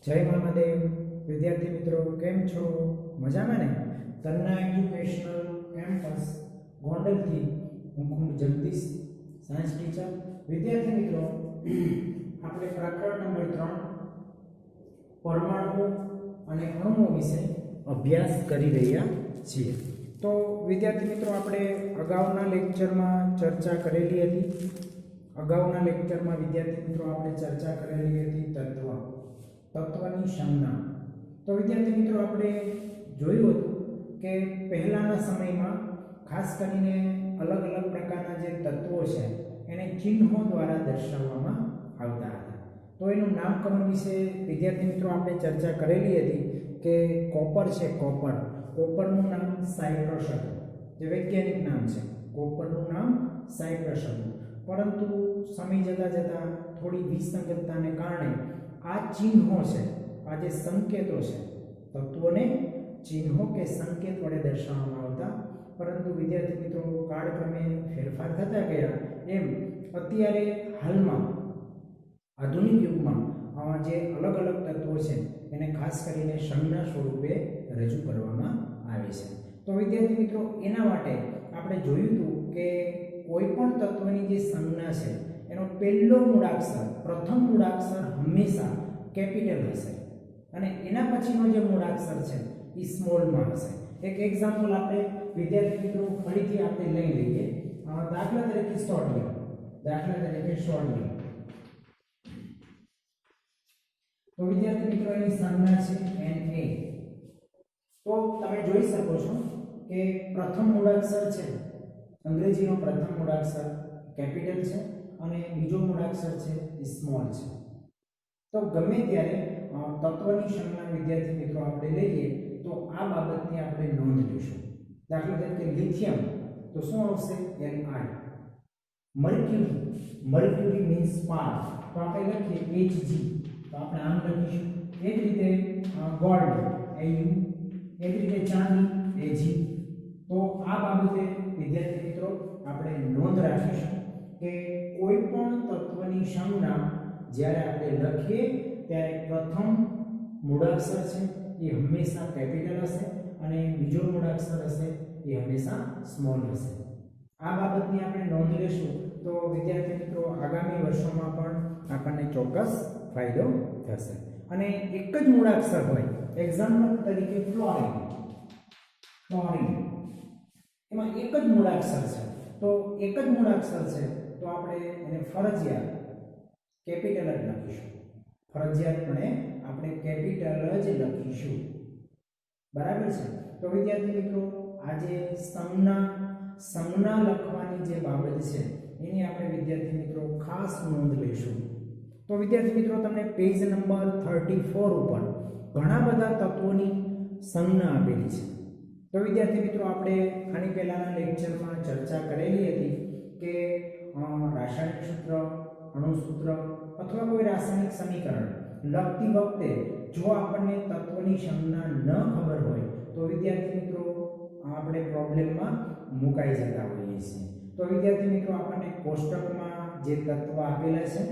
જય મહાદેવ વિદ્યાર્થી મિત્રો, કેમ છો? મજામાં ને? તન્ના એજ્યુકેશનલ કેમ્પસ ગોંડલથી હું જગદીશ, સાયન્સ ટીચર. વિદ્યાર્થી મિત્રો, આપણે પ્રકરણ નંબર 3 પરમાણુ અને અણુઓ વિશે અભ્યાસ કરી રહ્યા છીએ. તો વિદ્યાર્થી મિત્રો, આપણે અગાઉના લેક્ચરમાં ચર્ચા કરેલી હતી. અગાઉના લેક્ચરમાં વિદ્યાર્થી મિત્રો આપણે ચર્ચા કરેલી હતી તત્વની સંજ્ઞા. તો વિદ્યાર્થી મિત્રો, આપણે જોયું હતું કે પહેલાના સમયમાં ખાસ કરીને અલગ અલગ પ્રકારના જે તત્વો છે એને ચિહ્નો દ્વારા દર્શાવવામાં આવતા હતા. તો એનું નામકરણ વિશે વિદ્યાર્થી મિત્રો આપણે ચર્ચા કરેલી હતી કે કોપર છે, કોપરનું નામ સાયપ્રસ હતું, જે વૈજ્ઞાનિક નામ છે. કોપરનું નામ સાયપ્રસ હતું, પરંતુ સમય જતાં થોડી વિસંગતતાને કારણે આ ચિહ્નો છે, આ જે સંકેતો છે, તત્વોને ચિહ્નો કે સંકેત વડે દર્શાવવામાં આવતા. પરંતુ વિદ્યાર્થી મિત્રો, કાળક્રમે ફેરફાર થતા ગયા એમ અત્યારે હાલમાં આધુનિક યુગમાં જે અલગ અલગ તત્વો છે એને ખાસ કરીને સંજ્ઞા સ્વરૂપે રજૂ કરવામાં આવે છે. તો વિદ્યાર્થી મિત્રો, એના માટે આપણે જોયું હતું કે કોઈ પણ તત્વની જે સંજ્ઞા છે એનો પહેલો મૂળાક્ષર, પ્રથમ મૂળાક્ષર હંમેશા કેપિટલ હશે અને એના પછીનો જે મૂળાક્ષર છે એ સ્મોલમાં હશે. એક એક્ઝામ્પલ આપણે વિદ્યાર્થી મિત્રો ફરીથી આપણે લઈ લઈએ. દાખલા તરીકે સોડિયમ. તો વિદ્યાર્થી મિત્રો, એની સંજ્ઞા છે Na. તો તમે જોઈ શકો છો કે પ્રથમ મૂળાક્ષર છે, અંગ્રેજીનો પ્રથમ મૂળાક્ષર કેપિટલ છે અને બીજો મૂળાક્ષર છે એ સ્મોલ છે. તો ગમે ત્યારે તત્વની સંજ્ઞા વિદ્યાર્થી મિત્રો આપણે લઈએ તો આ બાબતની આપણે નોંધ લઈશું. દાખલા તરીકે લિથિયમ, તો શું આવશે? Ni. મર્ક્યુરી મીન્સ સ્પાર્ક, તો આપણે લખીએ Hg, તો આપણે આમ લખીશું. એ જ રીતે ગોલ્ડ, Au, એ જ રીતે ચાંદી, Ag. તો આ બાબતે વિદ્યાર્થી મિત્રો આપણે નોંધ રાખીશું કે કોઈ પણ તત્વની સંજ્ઞા જ્યારે આપણે લખીએ ત્યારે પ્રથમ મૂળાક્ષર છે એ હંમેશા કેપિટલ હશે અને બીજો મૂળાક્ષર હશે એ હંમેશા સ્મોલ હશે. આ બાબતની આપણે નોંધ લેશું તો વિદ્યાર્થી મિત્રો આગામી વર્ષોમાં પણ આપણને ચોક્કસ ફાયદો થશે. અને એક જ મૂળાક્ષર હોય, એક્ઝામ્પલ તરીકે ફ્લોરિન, એમાં એક જ મૂળાક્ષર છે. તો એક જ મૂળાક્ષર છે તો આપણે એને ફરજિયાત કેપિટલ જ લખીશું. ફરજિયાતપણે આપણે કેપિટલ જ લખીશું. બરાબર છે? તો વિદ્યાર્થી મિત્રો, આજે સંજ્ઞા લખવાની જે બાબત છે એની આપણે વિદ્યાર્થી મિત્રો ખાસ નોંધ લઈશું. તો વિદ્યાર્થી મિત્રો, તમને પેજ નંબર 34 ઉપર ઘણા બધા તત્વોની સંજ્ઞા આપેલી છે. તો વિદ્યાર્થી મિત્રો, આપણે આની પહેલાના લેક્ચરમાં ચર્ચા કરેલી હતી કે રાસાયણિક સૂત્ર, અણુ સૂત્ર અથવા કોઈ રાસાયણિક સમીકરણ લખતી વખતે જો આપણને તત્વની સંજ્ઞા ન ખબર હોય તો વિદ્યાર્થી મિત્રો આપણે પ્રોબ્લેમમાં મુકાઈ જતા હોઈએ છીએ. તો વિદ્યાર્થી મિત્રો, આપણને કોષ્ટકમાં જે તત્વ આપેલા છે,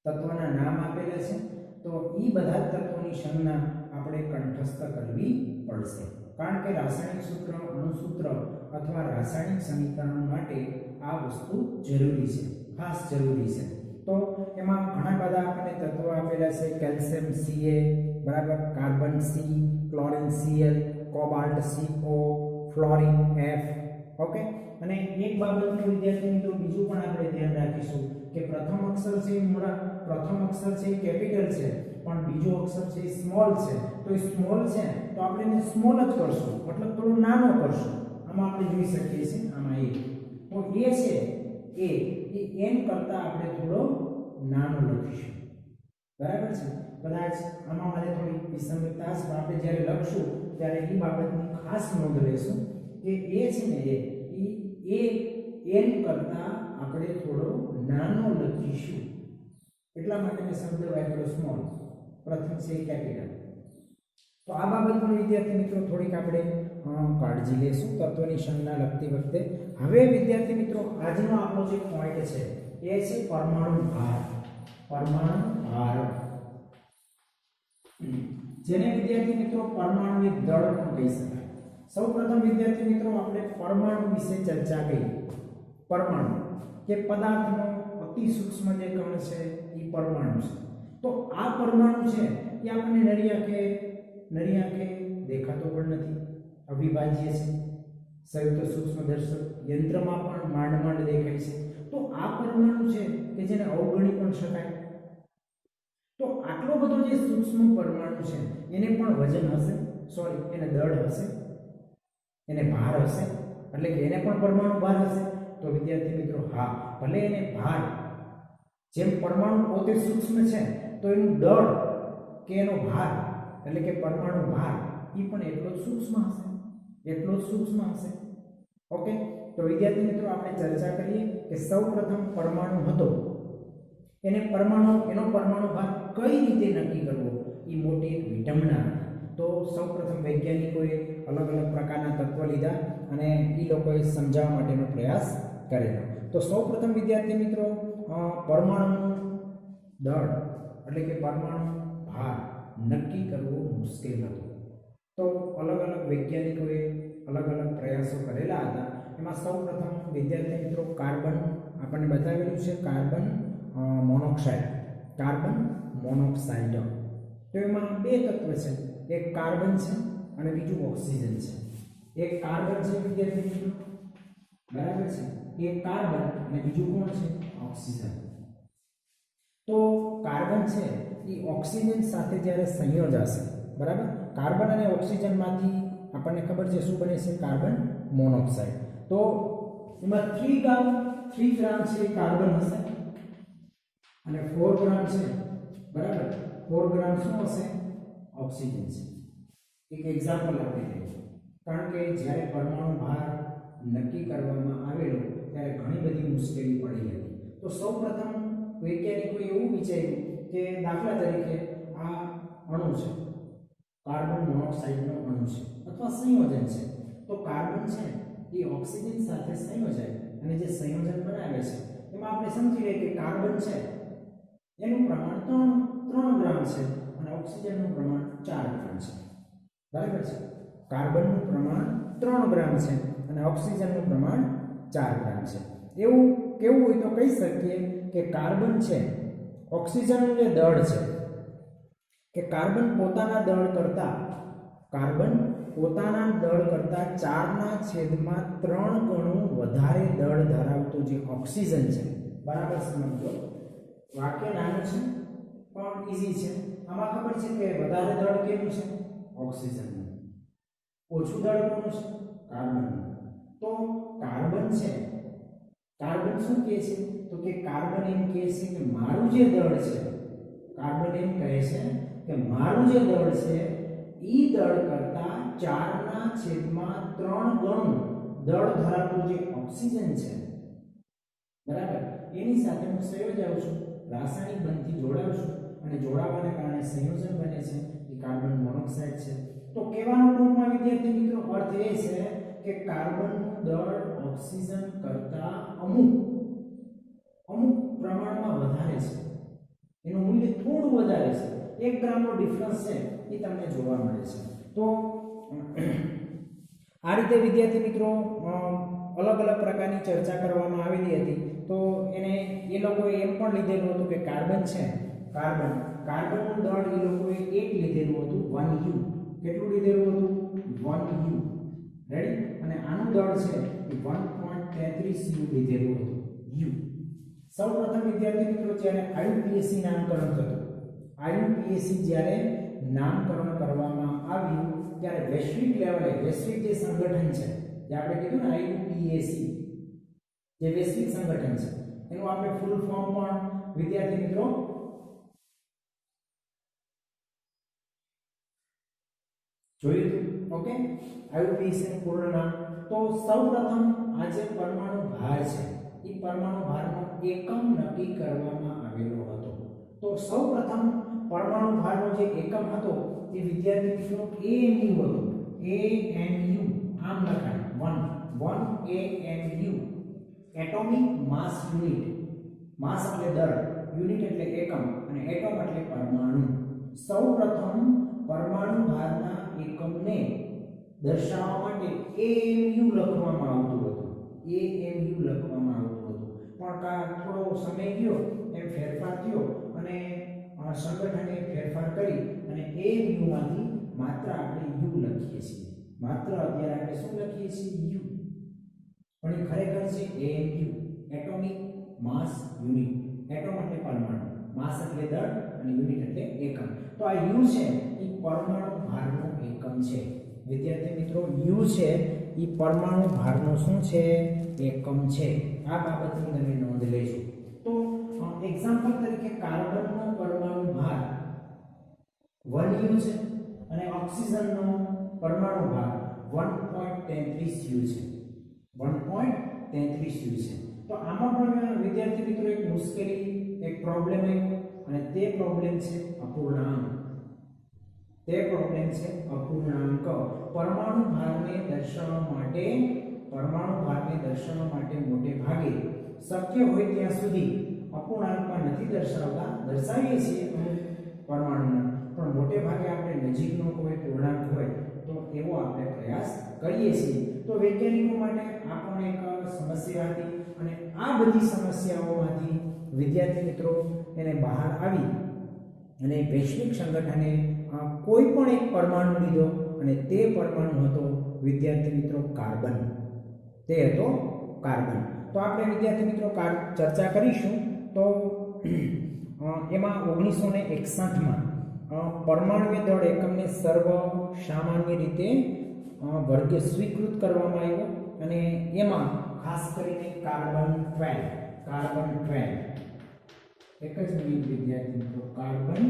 તત્વના નામ આપેલા છે, તો એ બધા તત્વોની સંજ્ઞા આપણે કંઠસ્થ કરવી પડશે. કારણ કે રાસાયણિક સૂત્ર, અણુ સૂત્ર અથવા રાસાયણિક સમીકરણ માટે આ વસ્તુ જરૂરી છે, ખાસ જરૂરી છે. તો એમાં ઘણા બધા આપણને તત્વો આપેલા છે. કેલ્શિયમ Ca, બરાબર, carbon C, chlorine Cl, cobalt CO, fluorine F. Okay. અને એક બાબતનું વિદ્યાર્થી મિત્રો બીજું પણ આપણે ધ્યાન રાખીશું કે પ્રથમ અક્ષર છે એ કેપિટલ છે પણ બીજો અક્ષર છે એ સ્મોલ છે. તો એ સ્મોલ છે તો આપણે એને સ્મોલ જ કરશું, મતલબ થોડો નાનો કરશું. આમાં આપણે જોઈ શકીએ છીએ, આમાં એ તો એ છે એ n કરતા આપણે થોડો નાનો લખીશું. બરાબર છે? કદાચ આમાં મારે થોડી વિસંગતતા છે, આપણે જ્યારે લખશું ત્યારે એ બાબતની ખાસ નોંધ લેશું કે એ છે ને એ n કરતા આપણે થોડો નાનો લખીશું. એટલા માટે મેં શબ્દ વાપર્યો સ્મોલ, પ્રથમ છે કેપિટલ. તો આ બાબત પણ વિદ્યાર્થી મિત્રો થોડીક આપણે કાળજી લેશું તત્વની સંજ્ઞા લખતી વખતે. હવે વિદ્યાર્થી મિત્રો, આજનો આપણો જે પોઈન્ટ છે એ છે પરમાણુ ભાર. જેને વિદ્યાર્થી મિત્રો પરમાણુિક દળ પણ કહી શકાય. સૌપ્રથમ વિદ્યાર્થી મિત્રો આપણે પરમાણુ વિશે ચર્ચા કરી. પરમાણુ કે પદાર્થનો અતિ સૂક્ષ્મ જે કણ છે એ પરમાણુ છે. તો આ પરમાણુ છે એ આપણને નરી આંખે દેખાતો પણ નથી, અવિભાજ્ય છે, સંયુક્ત સૂક્ષ્મદર્શક યંત્રમાં પણ માંડ દેખાય છે. તો આ પરમાણુ છે કે જેને અવગણી પણ શકાય. તો આટલો બધો જે સૂક્ષ્મ પરમાણુ છે એને પણ વજન હશે, એને દળ હશે, એને ભાર હશે, એટલે કે એને પણ પરમાણુ ભાર હશે. તો વિદ્યાર્થી મિત્રો હા, ભલે એને ભાર, જેમ પરમાણુ પોતે સૂક્ષ્મ છે તો એનું દળ કે એનો ભાર એટલે કે પરમાણુ ભાર એ પણ એટલો જ સૂક્ષ્મ હશે. ઓકે, તો વિદ્યાર્થી મિત્રો આપણે ચર્ચા કરીએ કે સૌપ્રથમ પરમાણુ હતો એનો પરમાણુ ભાર કઈ રીતે નક્કી કરવો એ મોટી એક વિડંબના હતી. તો સૌપ્રથમ વૈજ્ઞાનિકોએ અલગ અલગ પ્રકારના તત્વ લીધા અને એ લોકોએ સમજાવવા માટેનો પ્રયાસ કરેલો. તો સૌપ્રથમ વિદ્યાર્થી મિત્રો પરમાણુનું દળ એટલે કે પરમાણુ ભાર નક્કી કરવો મુશ્કેલ હતો. તો અલગ અલગ વૈજ્ઞાનિકોએ અલગ અલગ પ્રયાસો કરેલા હતા. એમાં સૌપ્રથમ વિદ્યાર્થી મિત્રો કાર્બન આપણને બતાવેલું છે, કાર્બન મોનોક્સાઇડ. તો એમાં બે તત્વ છે, એક કાર્બન છે અને બીજું ઓક્સિજન છે. એક કાર્બન છે વિદ્યાર્થી મિત્રો, બરાબર છે, એક કાર્બન અને બીજું કોણ છે? ઓક્સિજન. તો કાર્બન છે એ ઓક્સિજન સાથે જ્યારે સંયોજાશે, બરાબર, કાર્બન અને ઓક્સિજનમાંથી આપણને ખબર છે શું બને છે? Carbon monoxide. તો એમાં 3 ગ્રામ છે એ કાર્બન હશે અને 4 ગ્રામ છે, બરાબર, 4 ગ્રામ શું હશે? ઓક્સિજન છે. એક એક્ઝામ્પલ આપી દઈએ, કારણ કે જ્યારે પરમાણુ ભાર નક્કી કરવામાં આવેલો ત્યારે ઘણી બધી મુશ્કેલી પડી હતી. તો સૌપ્રથમ વૈજ્ઞાનિકોએ એવું વિચાર્યું કે દાખલા તરીકે આ અણુ છે, કાર્બન મોનોક્સાઇડનો અણુ છે અથવા સંયોજન છે. તો કાર્બન છે એ ઓક્સિજન સાથે સંયોજાય અને જે સંયોજન બનાવે છે એમાં આપણે સમજી લઈએ કે કાર્બન છે એનું પ્રમાણ 3 ગ્રામ છે અને ઓક્સિજનનું પ્રમાણ 4 ગ્રામ છે, બરાબર છે. કાર્બનનું પ્રમાણ 3 ગ્રામ છે અને ઓક્સિજનનું પ્રમાણ 4 ગ્રામ છે. એવું કેવું હોય તો કહી શકીએ કે કાર્બન છે, ઓક્સિજનનું જે દળ છે કે કાર્બન પોતાના દળ કરતા 4/3 ગણું વધારે દળ ધરાવતું જે ઓક્સિજન છે, બરાબર, સમજો. વાક્ય નાનું છે પણ ઈઝી છે. આમાં ખબર છે કે વધારે દળ કેનું છે? ઓક્સિજનનું. ઓછું દળ કોનું છે? કાર્બનનું. તો કાર્બન છે, કાર્બન શું કહે છે? તો કે કાર્બન એમ કહે છે કે મારું જે દળ છે, કાર્બન એમ કહે છે કે મારું જે દળ છે ઈ દળ કરતા 4/3 ગણું દળ ધરાવતું જે ઓક્સિજન છે, બરાબર, એની સાથે હું સંયોજાઉં છું, રાસાયણિક બંધથી જોડાઉં છું અને જોડાવાને કારણે સંયોજન બને છે એ કાર્બન મોનોક્સાઇડ છે. તો કહેવાનો ટૂંકમાં વિદ્યાર્થી મિત્રો અર્થ એ છે કે કાર્બનનું દળ ઓક્સિજન કરતા અમુક પ્રમાણમાં વધારે છે, એનું મૂલ્ય થોડું વધારે છે, 1 ગ્રામનો ડિફરન્સ છે એ તમને જોવા મળે છે. તો આ રીતે વિદ્યાર્થી મિત્રો અલગ અલગ પ્રકારની ચર્ચા કરવામાં આવેલી હતી. તો એ લોકોએ એમ પણ લીધેલું હતું કે કાર્બન છે, કાર્બનનું દળ એ લોકોએ 1 લીધેલું હતું, 1U. કેટલું લીધેલું હતું? 1U. રેડી? અને આનું દળ છે એ 1.33U લીધેલું હતું, U. સૌપ્રથમ વિદ્યાર્થી મિત્રો જ્યારે IUPAC નામકરણ થતું, IUPAC જ્યારે નામકરણ કરવામાં આવ્યું ત્યારે વૈશ્વિક લેવલે, વૈશ્વિક જે સંગઠન છે જે આપણે કીધું ને IUPAC, જે વૈશ્વિક સંગઠન છે એનું આપણે ફૂલ ફોર્મ પણ વિદ્યાર્થી મિત્રો જોયું હતું. ઓકે, IUPAC નું પૂર્ણ નામ. તો સૌપ્રથમ આ જે પરમાણુ ભાર છે એ પરમાણુ ભારનો એકમ નક્કી કરવામાં આવેલો હતો. તો સૌપ્રથમ પરમાણુ ભારનો જે એકમ હતો એ વિદ્યાર્થી મિત્રો AMU હતો. AMU આમ લખાય, 1 AMU, એટોમિક માસ યુનિટ. માસ એટલે દળ, યુનિટ એટલે એકમ અને એટમ એટલે પરમાણુ. સૌપ્રથમ પરમાણુ ભારના એકમને દર્શાવવા માટે AMU લખવામાં આવતું હતું. AMU લખવામાં આવતું હતું, પણ થોડો સમય ગયો એમ ફેરફાર થયો અને સંગઠને ફેરફાર કરી અને AMU માંથી માત્ર આપણે U લખીએ છીએ. માત્ર અત્યારે આપણે શું લખીએ છીએ? U. પણ એ ખરેખર છે AMU, એટોમિક માસ યુનિટ. એટમ એટલે પરમાણુ, માસ એટલે દળ અને યુનિટ એટલે એકમ. તો આ U છે એ પરમાણુ ભારનો એકમ છે. વિદ્યાર્થી મિત્રો, U છે એ પરમાણુ ભારનો શું છે? એકમ છે. આ બાબતની તમે નોંધ લેજો. તો એક્ઝામ્પલ તરીકે કાર્બનનો પરમાણુ ભાર 1 U છે અને ઓક્સિજનનો પરમાણુ ભાર 1.33 U છે. 1.33 U છે. તો આમાં પણ વિદ્યાર્થી મિત્રો એક મુશ્કેલી, એક પ્રોબ્લેમ આવ્યો અને તે પ્રોબ્લેમ છે અપૂર્ણાંક. તે પ્રોબ્લેમ છે અપૂર્ણાંક. પરમાણુ ભારને દર્શાવવા માટે મોટે ભાગે શક્ય હોય ત્યાં સુધી અપૂર્ણાંકમાં નથી દર્શાવતા, દર્શાવીએ છીએ અમુક પરમાણુના, પણ મોટે ભાગે આપણે નજીકનો કોઈ પૂર્ણાંક હોય તો એવો આપણે પ્રયાસ કરીએ છીએ. તો વૈજ્ઞાનિકો માટે આ પણ એક સમસ્યા હતી અને આ બધી સમસ્યાઓમાંથી વિદ્યાર્થી મિત્રો એને બહાર આવી અને વૈશ્વિક સંગઠને કોઈ પણ એક પરમાણુ લીધો અને તે પરમાણુ હતો વિદ્યાર્થી મિત્રો કાર્બન. તે હતો કાર્બન. તો આપણે વિદ્યાર્થી મિત્રો ચર્ચા કરીશું. તો એમાં 1961માં પરમાણુ દળ એકમને સર્વ સામાન્ય રીતે વર્ગ સ્વીકૃત કરવામાં આવ્યો અને એમાં ખાસ કરીને કાર્બન 12 એક જ મિનિટ વિદ્યાર્થી મિત્રો, કાર્બન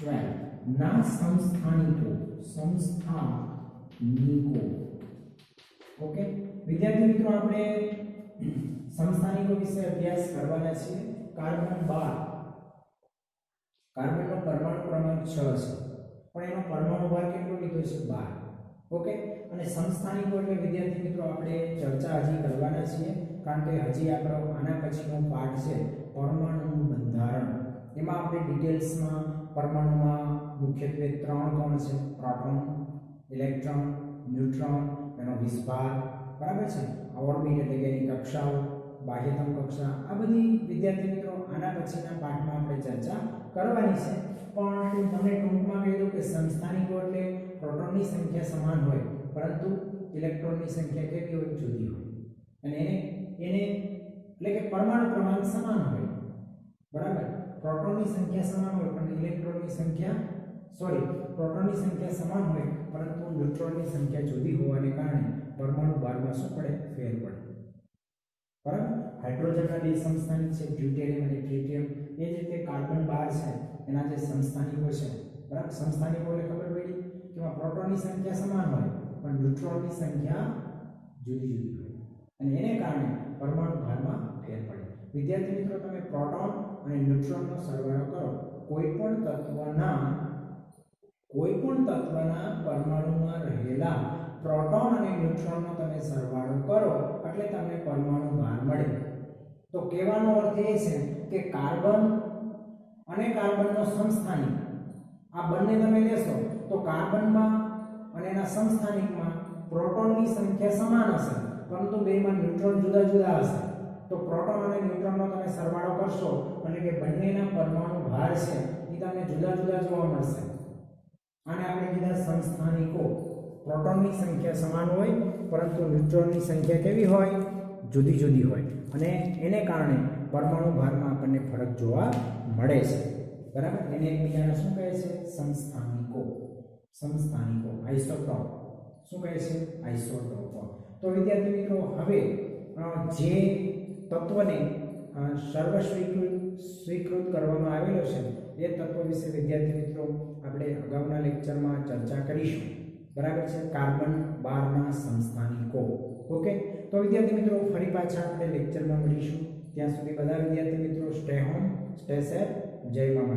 12 ના સમસ્થાનિકો. ઓકે વિદ્યાર્થી મિત્રો, આપણે સમસ્થાનિકો વિશે અભ્યાસ કરવાના છીએ. કાર્બન 12, કાર્બનનો પરમાણુ ક્રમાંક 6 છે, પણ એનો પરમાણુ ભાર કેટલો લીધો છે? 12. ઓકે, અને સમસ્થાનિકો એટલે વિદ્યાર્થી મિત્રો આપણે ચર્ચા હજી કરવાના છીએ, કારણ કે હજી આપણો આના પછીનો પાઠ છે પરમાણુનું બંધારણ. એમાં આપણે ડિટેલ્સમાં પરમાણુમાં મુખ્યત્વે 3 કોણ છે? પ્રોટોન, ઇલેક્ટ્રોન, ન્યુટ્રોન, એનો વિસ્ભાર, બરાબર છે, ઓર્બિટ એટલે કે એની કક્ષાઓ, બાહ્યતમ કક્ષા, આ બધી વિદ્યાર્થી મિત્રો આના પછીના પાઠમાં આપણે ચર્ચા કરવાની છે. પણ તમને ટૂંકમાં કહી દઉં કે સમસ્થાનિકો એટલે પ્રોટોનની સંખ્યા સમાન હોય પરંતુ ઇલેક્ટ્રોનની સંખ્યા કેવી હોય? જુદી હોય. અને એને એટલે કે પરમાણુ ક્રમાંક સમાન હોય, બરાબર. પ્રોટોનની સંખ્યા સમાન હોય પણ ઇલેક્ટ્રોનની સંખ્યા પ્રોટોનની સંખ્યા સમાન હોય પરંતુ ન્યુટ્રોનની સંખ્યા જુદી હોવાને કારણે પરમાણુ ભારમાં શું પડે? ફેર પડે, બરાબર. હાઇડ્રોજનના બે સમસ્થાનિક છે, ડ્યુટેરિયમ અને ટ્રિટિયમ. એ જ રીતે કાર્બન 12 છે, એના જે સમસ્થાનિકો છે, બરાબર. સમસ્થાનિકો એટલે ખબર પડી કે પ્રોટોનની સંખ્યા સમાન હોય પણ ન્યુટ્રોનની સંખ્યા જુદી જુદી હોય અને એને કારણે પરમાણુ ભારમાં ફેર પડે. વિદ્યાર્થી મિત્રો, તમે પ્રોટોન અને ન્યુટ્રોનનો સરવાળો કરો, કોઈ પણ તત્વના પરમાણુમાં રહેલા પ્રોટોન અને ન્યુટ્રોનનો તમે સરવાળો કરો એટલે તમને પરમાણુ ભાર મળે. તો કહેવાનો અર્થ એ છે કે કાર્બન અને કાર્બનનો સમસ્થાનિક આ બંને તમે લેશો તો કાર્બનમાં અને એના સમસ્થાનિકમાં પ્રોટોનની સંખ્યા સમાન હશે પરંતુ બેમાં ન્યુટ્રોન જુદા જુદા હશે. તો પ્રોટોન અને ન્યુટ્રોનનો તમે સરવાળો કરશો એટલે કે બંનેના પરમાણુ ભાર છે એ તમને જુદા જુદા જોવા મળશે. આને આપણે કીધા સમસ્થાનિકો. પ્રોટોનની સંખ્યા સમાન હોય પરંતુ ન્યુટ્રોનની સંખ્યા કેવી હોય? જુદી જુદી હોય અને એને કારણે પરમાણુ ભારમાં આપણને ફરક જોવા મળે છે, બરાબર. એને એકબીજાને શું કહે છે? સમસ્થાનિકો. આઇસોટોપ. શું કહે છે? આઇસોટોપ. તો વિદ્યાર્થી મિત્રો, હવે જે તત્વને સ્વીકૃત કરવામાં આવેલો છે એ તત્વ વિશે વિદ્યાર્થી મિત્રો આપણે અગાઉના લેક્ચરમાં ચર્ચા કરીશું, બરાબર છે. કાર્બન 12ના સમસ્થાનિકો. ઓકે, તો વિદ્યાર્થી મિત્રો ફરી પાછા આપણે લેક્ચરમાં મળીશું. ત્યાં સુધી બધા વિદ્યાર્થી મિત્રો સ્ટે હોમ, સ્ટે સેફ. જય મા.